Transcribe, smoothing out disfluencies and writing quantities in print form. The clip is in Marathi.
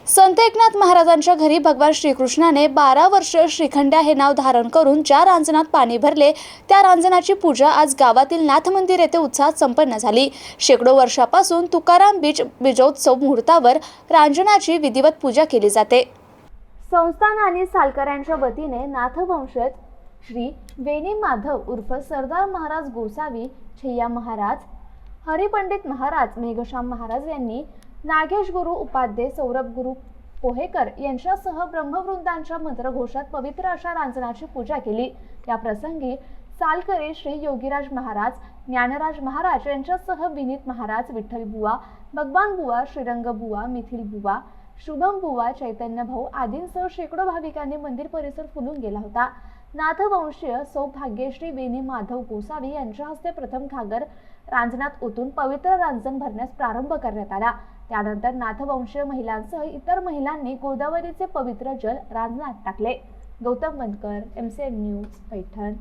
संत एकनाथ महाराजांच्या घरी भगवान श्रीकृष्णाने 12 वर्ष श्रीखंड्या हे नाव धारण करून ज्या रांजणात पाणी भरले त्या रांजणाची पूजा आज गावातील नाथ मंदिर येथे उत्साहात संपन्न झाली। शेकडो वर्षापासून तुकाराम बीज बीजोत्सव मुहूर्तावर रांजणाची विधिवत पूजा केली जाते। संस्थान आणि सालकऱ्यांच्या वतीने नाथवंशज श्री वेणी माधव उर्फ सरदार महाराज गोसावी, छैया महाराज, हरिपंडित महाराज, मेघश्याम महाराज यांनी नागेश गुरु उपाध्ये, सौरभ गुरु पोहेकर यांच्यासह ब्रह्मवृंदांच्या मंत्रघोषात पवित्र अशा रांजणाची पूजा केली। या प्रसंगी सालकरी श्री योगीराज महाराज, ज्ञानराज महाराज यांच्यासह विनीत महाराज, विठ्ठल बुवा, भगवान बुवा, श्रीरंग बुवा, मिथिल बुवा, शुभम बुवा, चैतन्य भाऊ आदींसह शेकडो भाविकांनी मंदिर परिसर फुलून गेला होता। नाथवंशीय सौभाग्यश्री वेणी माधव गोसावी यांच्या हस्ते प्रथम घागर रांजणात ओतून पवित्र रांजण भरण्यास प्रारंभ करण्यात आला। त्यानंतर नाथवंशीय महिलांसह इतर महिलांनी गोदावरीचे पवित्र जल रांजणात टाकले। गौतम बनकर, MCN न्यूज, पैठण।